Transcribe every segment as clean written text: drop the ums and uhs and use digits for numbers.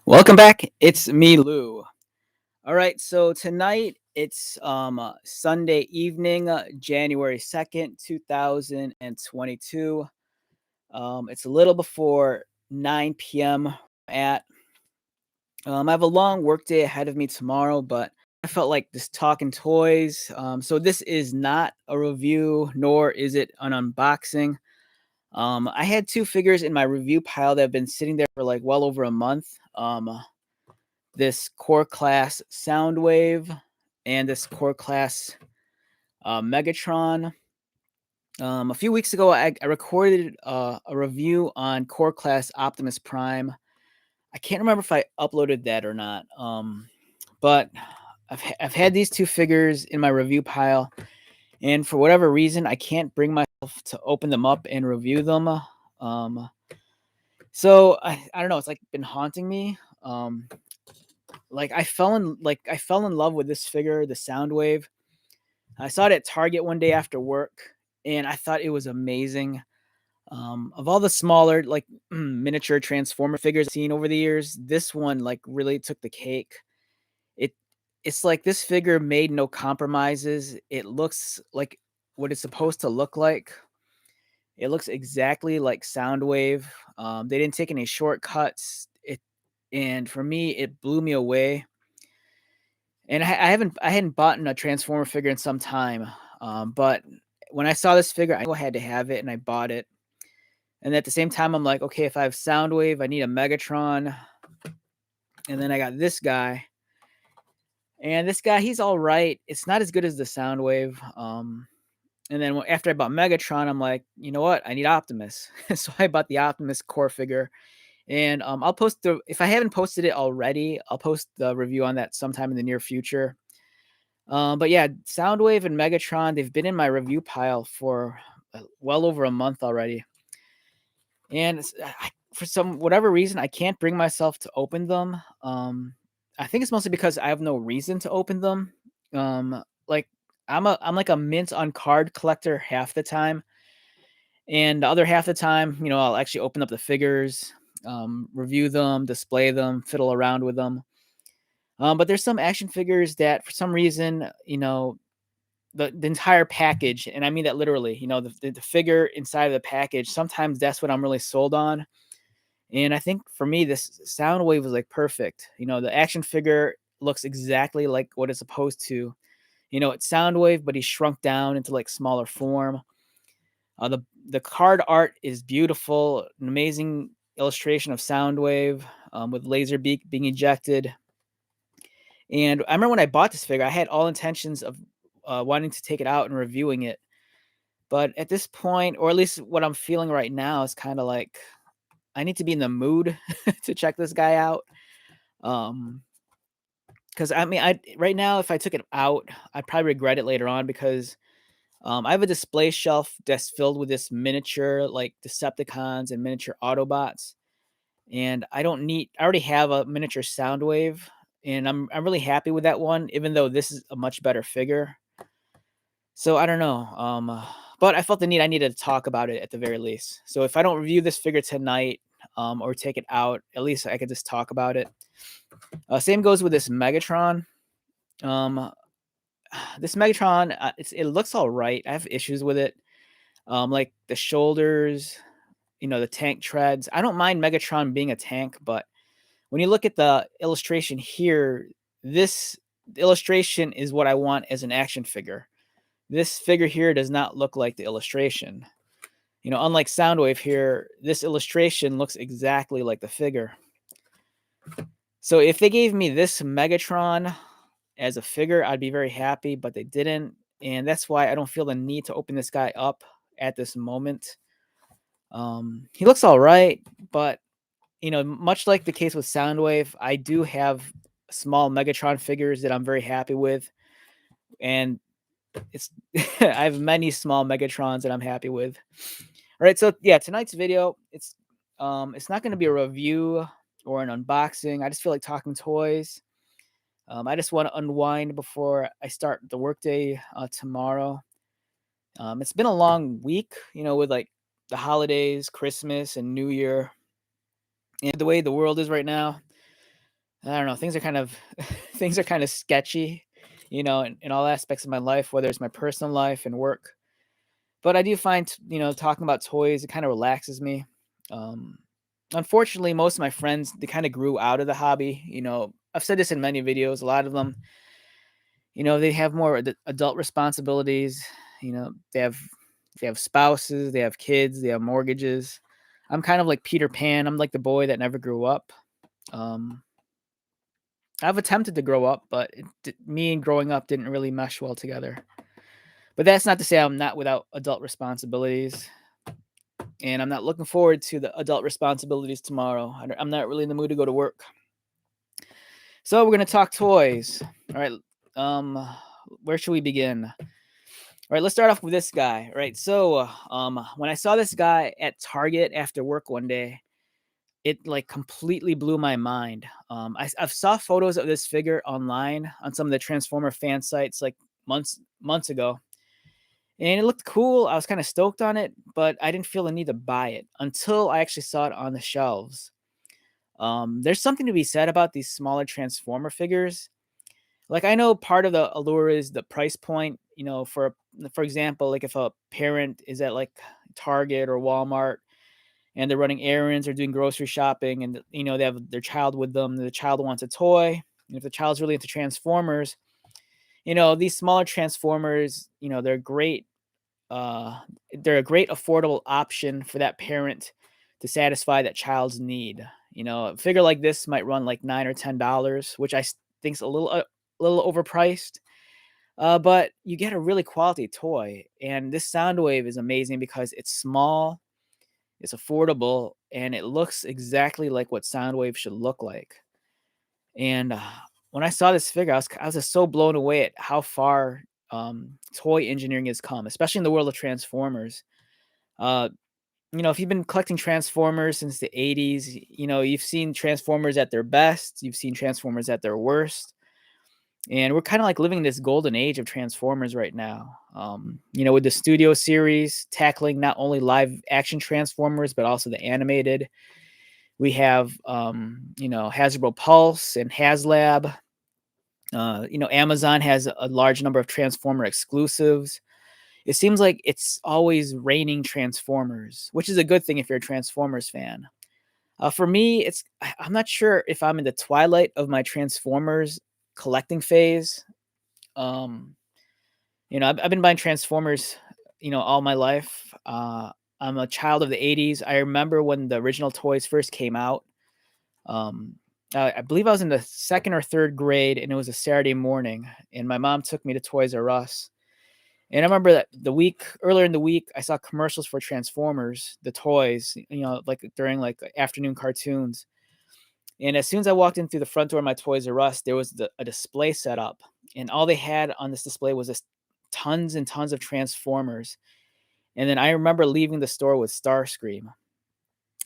Welcome back. It's me, Lou. All right, so tonight it's Sunday evening, January 2nd, 2022. It's a little before 9 p.m. at I have a long work day ahead of me tomorrow, but I felt like just talking toys. So this is not a review, nor is it an unboxing. I had two figures in my review pile that have been sitting there for like well over a month. This core class Soundwave and this core class Megatron. A few weeks ago, I recorded a review on core class Optimus Prime. I can't remember if I uploaded that or not. But I've had these two figures in my review pile, and for whatever reason, I can't bring myself to open them up and review them. So I don't know. It's like been haunting me. I fell in love with this figure, the Soundwave. I saw it at Target one day after work, and I thought it was amazing. Of all the smaller, like miniature Transformer figures I've seen over the years, this one like really took the cake. It it's like this figure made no compromises. It looks like what it's supposed to look like. It looks exactly like Soundwave. They didn't take any shortcuts. And for me, it blew me away. And I hadn't bought a Transformer figure in some time, but when I saw this figure, I had to have it, and I bought it. And at the same time, I'm like, okay, if I have Soundwave, I need a Megatron. And then I got this guy, and this guy, he's all right. It's not as good as the Soundwave. And then after I bought Megatron, I'm like, you know what? I need Optimus. So I bought the Optimus core figure. And I'll post if I haven't posted it already, I'll post the review on that sometime in the near future. But yeah, Soundwave and Megatron, they've been in my review pile for well over a month already. And for some whatever reason, I can't bring myself to open them. I think it's mostly because I have no reason to open them. Like I'm like a mint on card collector half the time, and the other half the time, I'll actually open up the figures, review them, display them, fiddle around with them. But there's some action figures that, for some reason, the entire package, and I mean that literally, the figure inside of the package, sometimes that's what I'm really sold on. And I think for me, this Soundwave was like perfect. The action figure looks exactly like what it's supposed to. It's Soundwave, but he's shrunk down into like smaller form. The card art is beautiful, an amazing illustration of Soundwave, with laser beak being ejected. And I remember when I bought this figure, I had all intentions of wanting to take it out and reviewing it. But at this point, or at least what I'm feeling right now, is kind of like I need to be in the mood to check this guy out. Because I mean, right now, if I took it out, I'd probably regret it later on, because I have a display shelf that's filled with this miniature like Decepticons and miniature Autobots, and I already have a miniature Soundwave, and I'm really happy with that one, even though this is a much better figure. So I don't know. But I felt the need. I needed to talk about it at the very least. So if I don't review this figure tonight, or take it out, at least I could just talk about it. Same goes with this Megatron. Um, this Megatron, it looks all right. I have issues with it. Like the shoulders, the tank treads. I don't mind Megatron being a tank, but when you look at the illustration here, this illustration is what I want as an action figure. This figure here does not look like the illustration. Unlike Soundwave here, this illustration looks exactly like the figure. So if they gave me this Megatron as a figure, I'd be very happy, but they didn't. And that's why I don't feel the need to open this guy up at this moment. He looks all right, but much like the case with Soundwave, I do have small Megatron figures that I'm very happy with. And it's I have many small Megatrons that I'm happy with. All right, so yeah, tonight's video, it's not going to be a review or an unboxing. I just feel like talking toys. I just want to unwind before I start the workday tomorrow. It's been a long week, with like the holidays, Christmas, and New Year, and the way the world is right now. I don't know, things are kind of things are kind of sketchy, in all aspects of my life, whether it's my personal life and work. But I do find, talking about toys, it kind of relaxes me. Um, Unfortunately, most of my friends, they kind of grew out of the hobby. I've said this in many videos. A lot of them, they have more adult responsibilities. They have spouses, they have kids, they have mortgages. I'm kind of like Peter Pan. I'm like the boy that never grew up. Um, I've attempted to grow up, but me and growing up didn't really mesh well together. But that's not to say I'm not without adult responsibilities, and I'm not looking forward to the adult responsibilities tomorrow. I'm not really in the mood to go to work. So we're gonna talk toys. All right. Um, where should we begin? All right, let's start off with this guy. Right. So, when I saw this guy at Target after work one day, it like completely blew my mind. I've saw photos of this figure online on some of the Transformer fan sites like months ago, and it looked cool. I was kind of stoked on it, but I didn't feel the need to buy it until I actually saw it on the shelves. There's something to be said about these smaller Transformer figures. Like I know part of the allure is the price point. For example, like if a parent is at like Target or Walmart and they're running errands or doing grocery shopping, and they have their child with them, the child wants a toy. And if the child's really into Transformers, these smaller Transformers, uh they're a great affordable option for that parent to satisfy that child's need. A figure like this might run like $9 or $10, which think's a little overpriced. But you get a really quality toy, and this Soundwave is amazing because it's small, it's affordable, and it looks exactly like what Soundwave should look like. And when I saw this figure, I was just so blown away at how far toy engineering has come, especially in the world of Transformers. Uh, if you've been collecting Transformers since the 80s, you've seen Transformers at their best, you've seen Transformers at their worst. And we're kind of like living in this golden age of Transformers right now. With the studio series tackling not only live action Transformers, but also the animated. We have, Hasbro Pulse and HasLab. Amazon has a large number of Transformer exclusives. It seems like it's always raining Transformers, which is a good thing if you're a Transformers fan. For me, I'm not sure if I'm in the twilight of my Transformers collecting phase. Um, I've been buying Transformers, all my life. I'm a child of the 80s. I remember when the original toys first came out. Um, I believe I was in the second or third grade, and it was a Saturday morning, and my mom took me to Toys R Us. And I remember that earlier in the week, I saw commercials for Transformers, the toys, like during like afternoon cartoons. And as soon as I walked in through the front door of my Toys R Us, there was a display set up, and all they had on this display was just tons and tons of Transformers. And then I remember leaving the store with Starscream.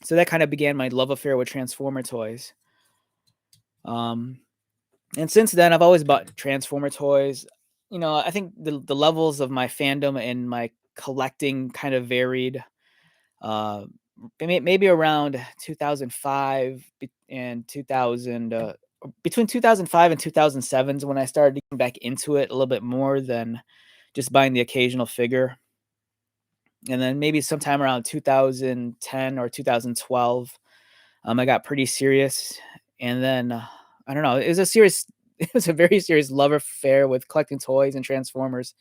So that kind of began my love affair with Transformer toys. Um, and since then, I've always bought Transformer toys. I think the levels of my fandom and my collecting kind of varied. Uh, maybe around 2005 and 2000, between 2005 and 2007 is when I started getting back into it a little bit more than just buying the occasional figure. And then maybe sometime around 2010 or 2012, I got pretty serious. And then I don't know, it was a very serious love affair with collecting toys and Transformers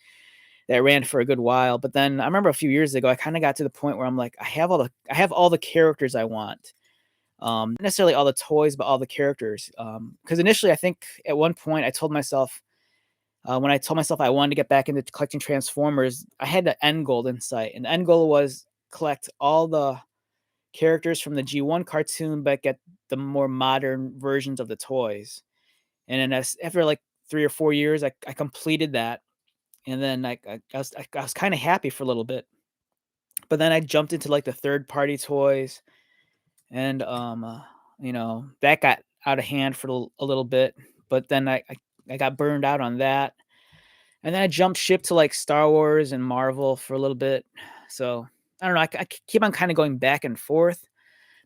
that ran for a good while. But then I remember a few years ago, I kind of got to the point where I'm like, I have all the characters I want. Not necessarily all the toys, but all the characters. Because initially, I think at one point I told myself, when I told myself I wanted to get back into collecting Transformers, I had the end goal in sight, and the end goal was collect all the characters from the G1 cartoon, but get the more modern versions of the toys. And then after like 3 or 4 years, I completed that, and then I was kind of happy for a little bit. But then I jumped into like the third party toys, and that got out of hand for a little bit. But then I got burned out on that, and then I jumped ship to like Star Wars and Marvel for a little bit. So I don't know. I keep on kind of going back and forth.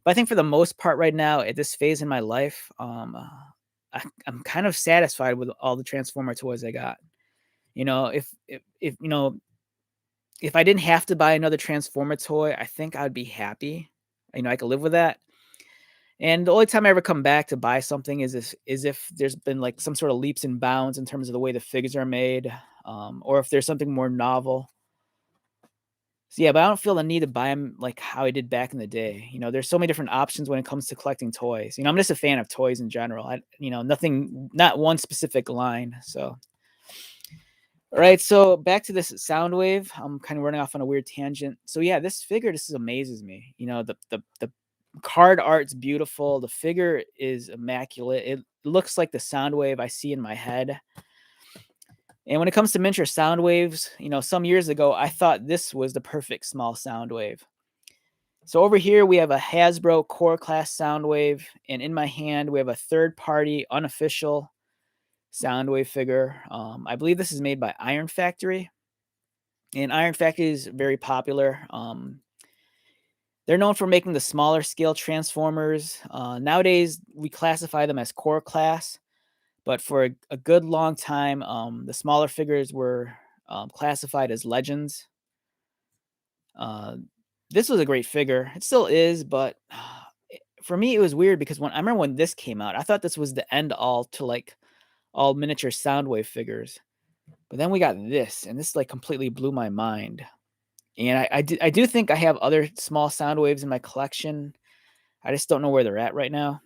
But I think for the most part right now at this phase in my life, I'm kind of satisfied with all the Transformer toys I got. You know, if you know, if I didn't have to buy another Transformer toy, I think I'd be happy. You know, I could live with that. And the only time I ever come back to buy something is if there's been like some sort of leaps and bounds in terms of the way the figures are made, or if there's something more novel. So yeah, but I don't feel the need to buy them like how I did back in the day. You know, there's so many different options when it comes to collecting toys. You know, I'm just a fan of toys in general. Nothing, not one specific line. So, all right. So back to this Soundwave. I'm kind of running off on a weird tangent. So yeah, this figure, this amazes me. You know, the card art's beautiful. The figure is immaculate. It looks like the Soundwave I see in my head. And when it comes to miniature sound waves, you know, some years ago, I thought this was the perfect small sound wave. So over here, we have a Hasbro Core Class sound wave. And in my hand, we have a third-party, unofficial sound wave figure. I believe this is made by Iron Factory. And Iron Factory is very popular. They're known for making the smaller scale Transformers. Nowadays, we classify them as Core Class. But for a good long time, the smaller figures were classified as legends. Uh, this was a great figure. It still is, but for me, it was weird because when I remember when this came out, I thought this was the end all to like all miniature Soundwave figures. But then we got this, and this like completely blew my mind. And I do think I have other small Soundwaves in my collection. I just don't know where they're at right now.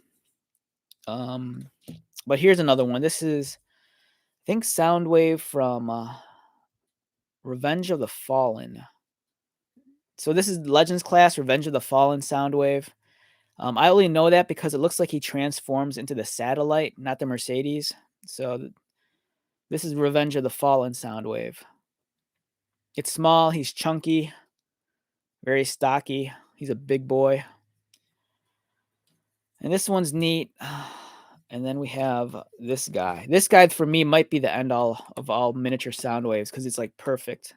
But here's another one. This is, I think, Soundwave from Revenge of the Fallen. So this is Legends Class Revenge of the Fallen Soundwave. I only know that because it looks like he transforms into the satellite, not the Mercedes. So this is Revenge of the Fallen Soundwave. It's small. He's chunky, very stocky. He's a big boy. And this one's neat. And then we have this guy. This guy, for me, might be the end all of all miniature Soundwaves because it's like perfect.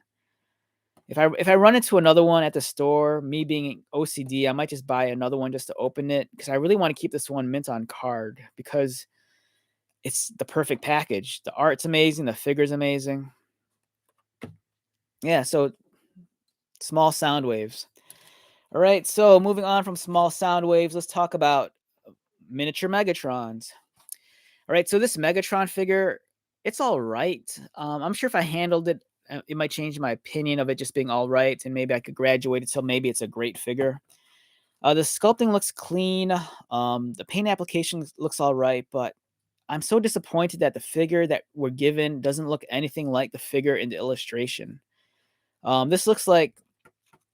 If I run into another one at the store, me being OCD, I might just buy another one just to open it because I really want to keep this one mint on card because it's the perfect package. The art's amazing, the figure's amazing. Yeah, so small sound waves. All right, so moving on from small sound waves, let's talk about miniature Megatrons. All right, so this Megatron figure, it's all right. I'm sure if I handled it, it might change my opinion of it just being all right, and maybe I could graduate it till maybe it's a great figure. The sculpting looks clean. The paint application looks all right, but I'm so disappointed that the figure that we're given doesn't look anything like the figure in the illustration. This looks like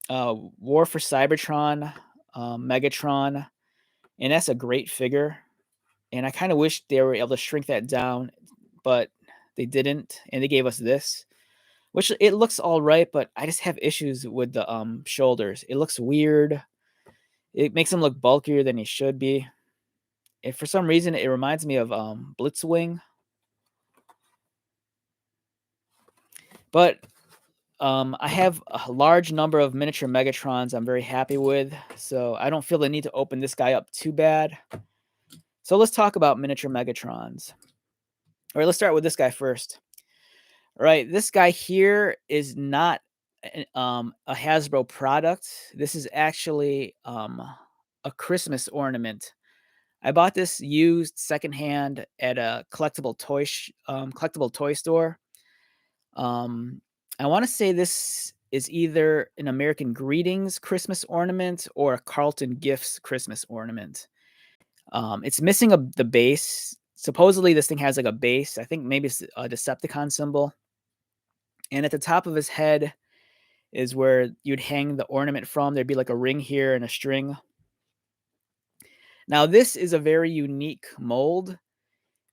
War for Cybertron, Megatron, and that's a great figure. And I kind of wish they were able to shrink that down, but they didn't, and they gave us this, which it looks all right, but I just have issues with the shoulders. It looks weird. It makes him look bulkier than he should be. And for some reason, it reminds me of Blitzwing. But I have a large number of miniature Megatrons I'm very happy with, so I don't feel the need to open this guy up too bad. So let's talk about miniature Megatrons. All right, let's start with this guy first. All right, this guy here is not a Hasbro product. This is actually a Christmas ornament. I bought this used secondhand at a collectible toy store. I want to say this is either an American Greetings Christmas ornament or a Carlton Gifts Christmas ornament. It's missing the base. Supposedly, this thing has like a base. I think maybe it's a Decepticon symbol. And at the top of his head is where you'd hang the ornament from. There'd be like a ring here and a string. Now, this is a very unique mold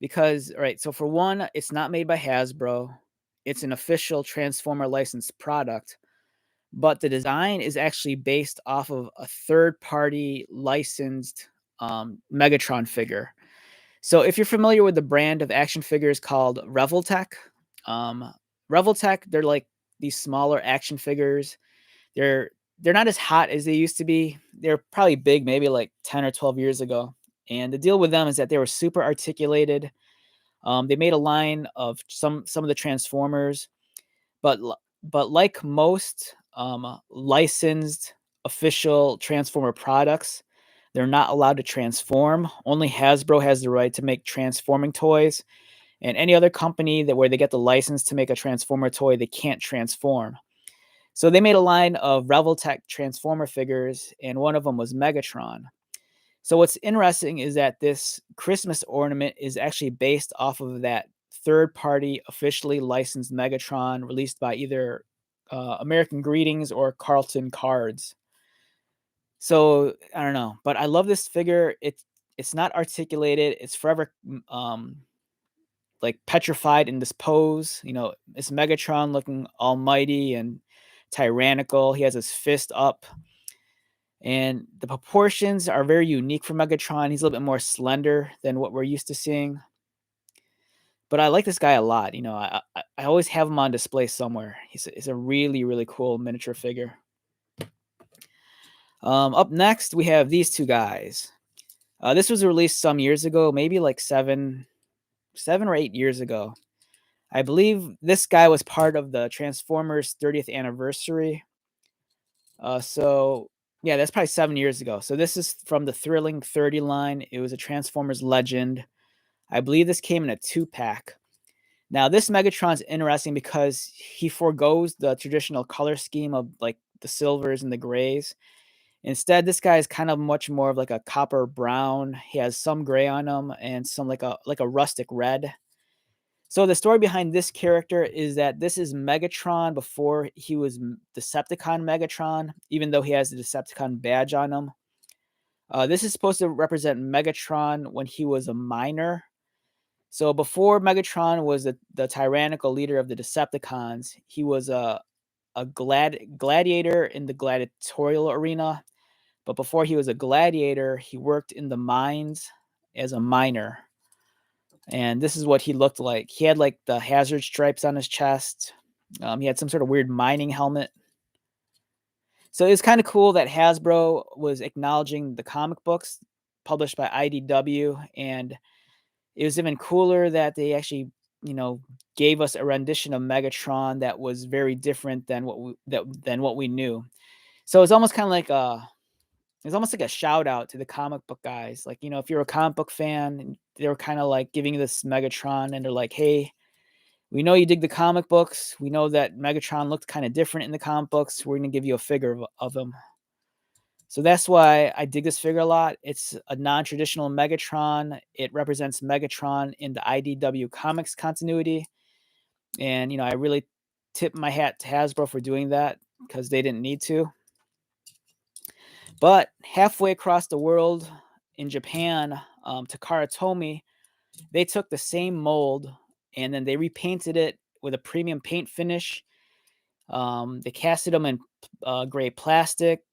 because, all right, so for one, it's not made by Hasbro. It's an official Transformer licensed product, but the design is actually based off of a third-party licensed Megatron figure. So if you're familiar with the brand of action figures called Revoltech, they're like these smaller action figures. They're not as hot as they used to be. They're probably big maybe like 10 or 12 years ago. And the deal with them is that they were super articulated. They made a line of some of the Transformers, but but like most licensed official Transformer products, they're not allowed to transform. Only Hasbro has the right to make transforming toys, and any other company that where they get the license to make a Transformer toy, they can't transform. So they made a line of Reveltech Transformer figures, and one of them was Megatron. So what's interesting is that this Christmas ornament is actually based off of that third-party officially licensed Megatron released by either American Greetings or Carlton Cards. So I don't know, but I love this figure. It's not articulated. It's forever like petrified in this pose. It's Megatron looking almighty and tyrannical. He has his fist up, and the proportions are very unique for Megatron. He's a little bit more slender than what we're used to seeing. But I like this guy a lot. I always have him on display somewhere. He's a really, really cool miniature figure. Up next, we have these two guys. This was released some years ago, maybe like 7 or 8 years ago. I believe this guy was part of the Transformers 30th anniversary. So yeah, that's probably 7 years ago. So this is from the Thrilling 30 line. It was a Transformers Legend. I believe this came in a 2-pack. Now this Megatron's interesting because he forgoes the traditional color scheme of like the silvers and the grays. Instead, this guy is kind of much more of like a copper brown. He has some gray on him and some like a rustic red. So the story behind this character is that this is Megatron before he was Decepticon Megatron, even though he has the Decepticon badge on him. This is supposed to represent Megatron when he was a minor. So before Megatron was the tyrannical leader of the Decepticons, he was a gladiator in the gladiatorial arena. But before he was a gladiator, he worked in the mines as a miner. And this is what he looked like. He had like the hazard stripes on his chest. He had some sort of weird mining helmet. So it's kind of cool that Hasbro was acknowledging the comic books published by IDW, and it was even cooler that they actually, gave us a rendition of Megatron that was very different than what we knew. So it's almost like a shout out to the comic book guys. Like, if you're a comic book fan, and they were kind of like giving you this Megatron, and they're like, hey, we know you dig the comic books. We know that Megatron looked kind of different in the comic books. We're going to give you a figure of him. So that's why I dig this figure a lot. It's a non-traditional Megatron. It represents Megatron in the IDW Comics continuity. And, I really tip my hat to Hasbro for doing that because they didn't need to. But halfway across the world in Japan, Takara Tomy, they took the same mold and then they repainted it with a premium paint finish. They casted them in gray plastic,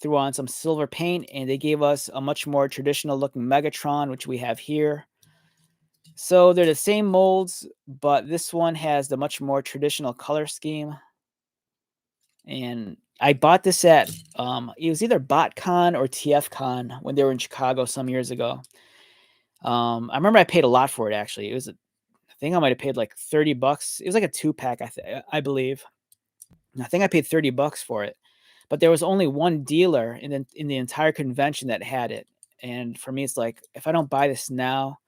threw on some silver paint, and they gave us a much more traditional looking Megatron, which we have here. So they're the same molds, but this one has the much more traditional color scheme. And I bought this at it was either BotCon or TFCon when they were in Chicago some years ago. I remember I paid a lot for it actually. I think I might have paid like $30. It was like a 2-pack, I believe. I think I paid $30 for it. But there was only one dealer in the entire convention that had it. And for me, it's like, if I don't buy this now,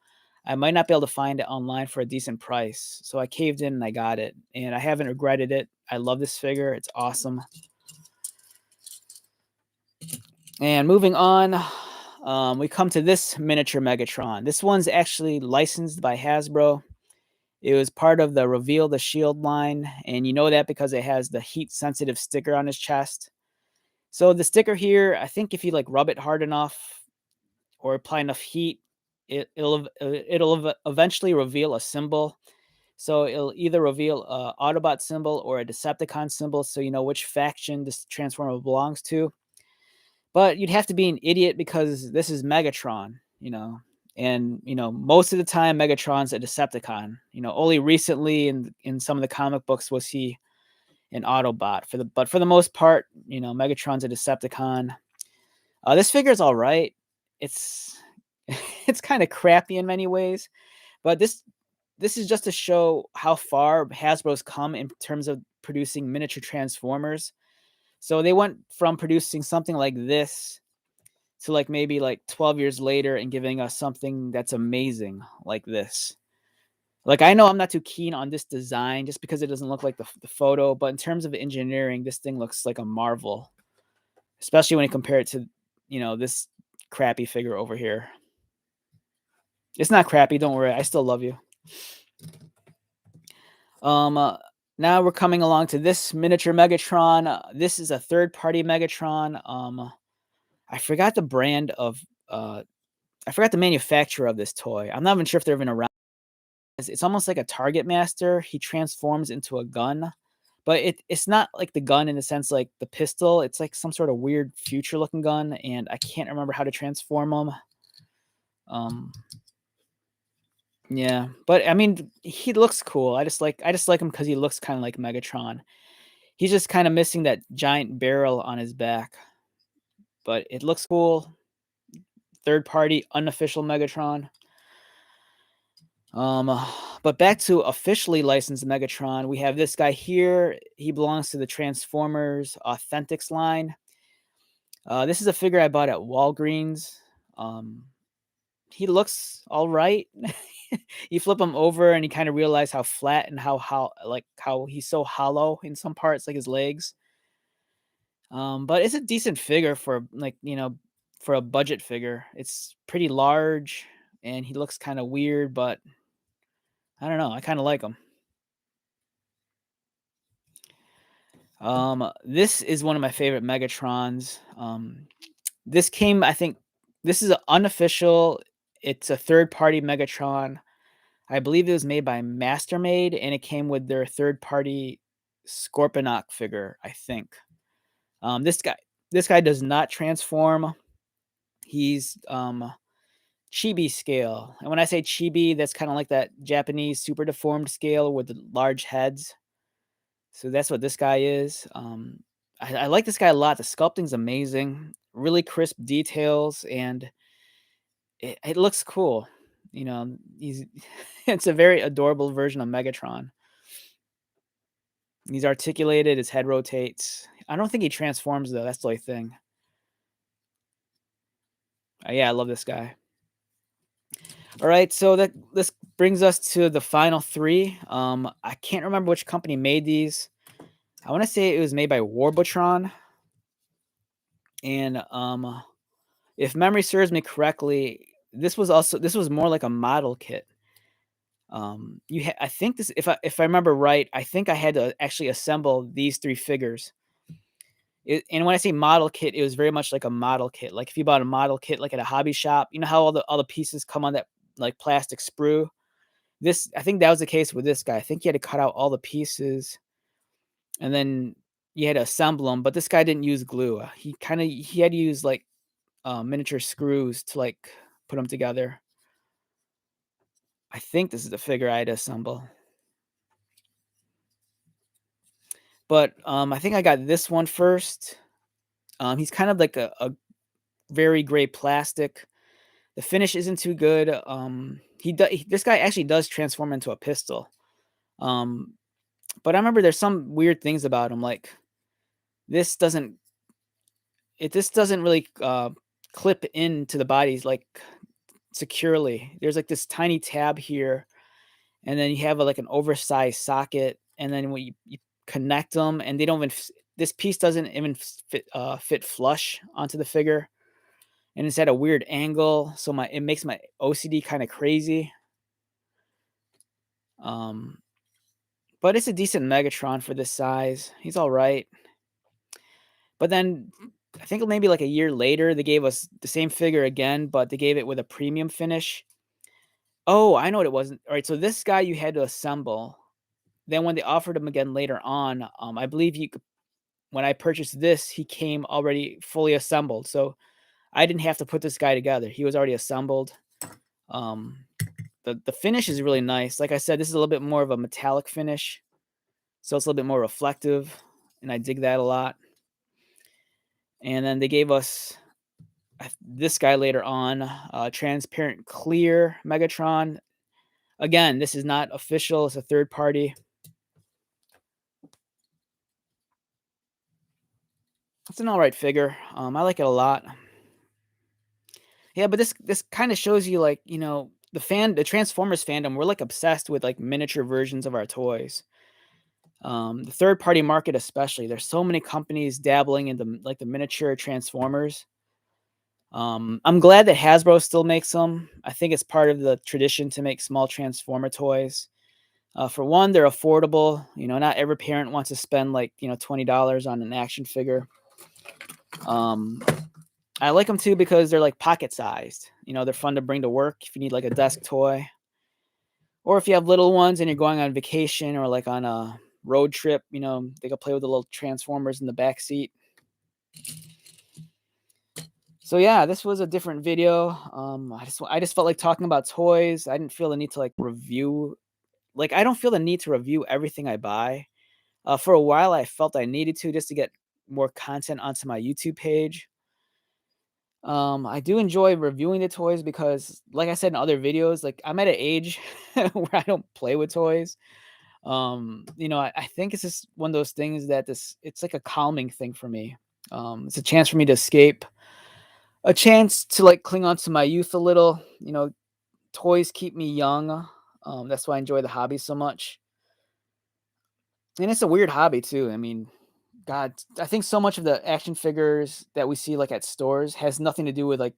I might not be able to find it online for a decent price. So I caved in and I got it. And I haven't regretted it. I love this figure. It's awesome. And moving on, we come to this miniature Megatron. This one's actually licensed by Hasbro. It was part of the Reveal the Shield line. And you know that because it has the heat-sensitive sticker on his chest. So the sticker here, I think if you like rub it hard enough or apply enough heat, it'll eventually reveal a symbol. So it'll either reveal a Autobot symbol or a Decepticon symbol, so you know which faction this Transformer belongs to. But you'd have to be an idiot because this is Megatron, and most of the time Megatron's a Decepticon. Only recently in some of the comic books was he an Autobot. But for the most part, Megatron's a Decepticon. This figure is all right. It's It's kinda crappy in many ways, but this is just to show how far Hasbro's come in terms of producing miniature Transformers. So they went from producing something like this to, like, maybe, like, 12 years later and giving us something that's amazing like this. Like, I know I'm not too keen on this design just because it doesn't look like the photo, but in terms of engineering, this thing looks like a marvel, especially when you compare it to, this crappy figure over here. It's not crappy, don't worry, I still love you. Um, uh, Now we're coming along to this miniature Megatron. This is a third-party Megatron. I forgot the brand of, uh, I forgot the manufacturer of this toy. I'm not even sure if they're even around. It's almost like a Target Master. He transforms into a gun, but it's not like the gun in the sense like the pistol. It's like some sort of weird future-looking gun, and I can't remember how to transform him. Um, yeah, but I mean, he looks cool. I just like him because he looks kind of like Megatron. He's just kinda missing that giant barrel on his back, but it looks cool. Third party, unofficial Megatron. Um, uh, but back to officially licensed Megatron, we have this guy here. He belongs to the Transformers Authentics line. This is a figure I bought at Walgreens. Um, he looks alright. You flip him over and you kinda realize how flat and how he's so hollow in some parts, like his legs. But it's a decent figure for like, for a budget figure. It's pretty large and he looks kind of weird, but I don't know. I kind of like him. This is one of my favorite Megatrons. This came, I think, this is an unofficial. It's a third-party Megatron. I believe it was made by Mastermade, and it came with their third-party Scorponok figure. I think. This guy does not transform. He's chibi scale. And when I say chibi, that's kind of like that Japanese super deformed scale with the large heads. So that's what this guy is. I like this guy a lot. The sculpting's amazing, really crisp details, and it looks cool. He's it's a very adorable version of Megatron. He's articulated. His head rotates. I don't think he transforms though. That's the only thing. Yeah, I love this guy. All right, so that this brings us to the final three. I can't remember which company made these. I want to say it was made by Warbotron, and if memory serves me correctly, this was more like a model kit. I think this, if I remember right, I think I had to actually assemble these three figures. And when I say model kit, it was very much like a model kit. Like if you bought a model kit, like at a hobby shop, you know how all the pieces come on that like plastic sprue. I think that was the case with this guy. I think you had to cut out all the pieces, and then you had to assemble them. But this guy didn't use glue. He had to use like miniature screws to like put them together. I think this is the figure I had to assemble. But I think I got this one first. He's kind of like a very gray plastic. The finish isn't too good. This guy actually does transform into a pistol. Um, but I remember there's some weird things about him. Like this doesn't this doesn't really clip into the bodies like securely. There's like this tiny tab here, and then you have like an oversized socket, and then when you connect them, and they don't even this piece doesn't even fit flush onto the figure, and it's at a weird angle, so my it makes my OCD kind of crazy. Um, but it's a decent Megatron for this size. He's all right. But then I think maybe like a year later, they gave us the same figure again, but they gave it with a premium finish. Oh, I know what it was. All right, so this guy you had to assemble. Then when they offered him again later on, I believe when I purchased this, he came already fully assembled. So I didn't have to put this guy together. He was already assembled. Um, the finish is really nice. Like I said, this is a little bit more of a metallic finish, so it's a little bit more reflective, and I dig that a lot. And then they gave us, this guy later on, transparent clear Megatron. Again, this is not official. It's a third party. It's an all right figure. I like it a lot. Yeah, but this kind of shows you, like, the Transformers fandom. We're like obsessed with like miniature versions of our toys. The third party market, especially. There's so many companies dabbling in like the miniature Transformers. I'm glad that Hasbro still makes them. I think it's part of the tradition to make small Transformer toys. For one, they're affordable. Not every parent wants to spend like $20 on an action figure. Um, I like them too because they're like pocket sized. They're fun to bring to work if you need like a desk toy, or if you have little ones and you're going on vacation or like on a road trip. They can play with the little Transformers in the back seat. So yeah, this was a different video. I just felt like talking about toys. I didn't feel the need to like review. Like, I don't feel the need to review everything I buy. For a while, I felt I needed to, just to get more content onto my YouTube page. I do enjoy reviewing the toys because, like I said in other videos, like, I'm at an age where I don't play with toys. I think it's just one of those things that it's like a calming thing for me. It's a chance for me to escape, a chance to like cling on to my youth a little. Toys keep me young. That's why I enjoy the hobby so much. And it's a weird hobby too. I mean, God, I think so much of the action figures that we see like at stores has nothing to do with like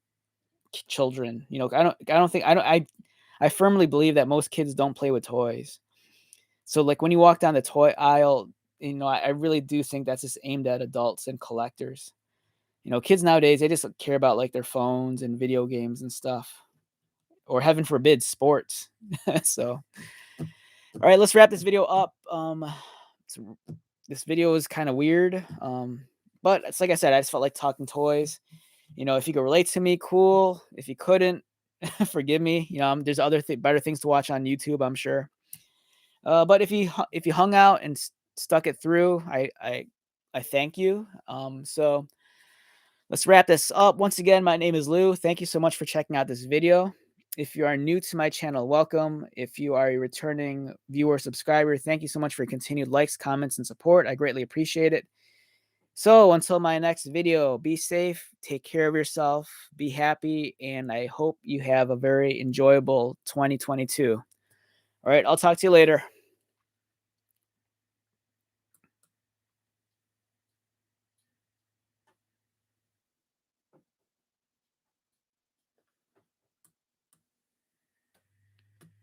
children. I firmly believe that most kids don't play with toys. So like when you walk down the toy aisle, I really do think that's just aimed at adults and collectors. Kids nowadays, they just care about like their phones and video games and stuff, or heaven forbid, sports. So, all right, let's wrap this video up. This video is kind of weird, but it's like I said, I just felt like talking toys. If you could relate to me, cool. If you couldn't, forgive me. There's other better things to watch on YouTube, I'm sure. But if you hung out and stuck it through, I thank you. So let's wrap this up. Once again, my name is Lou. Thank you so much for checking out this video. If you are new to my channel, welcome. If you are a returning viewer, subscriber, thank you so much for your continued likes, comments, and support. I greatly appreciate it. So until my next video, be safe, take care of yourself, be happy, and I hope you have a very enjoyable 2022. All right, I'll talk to you later.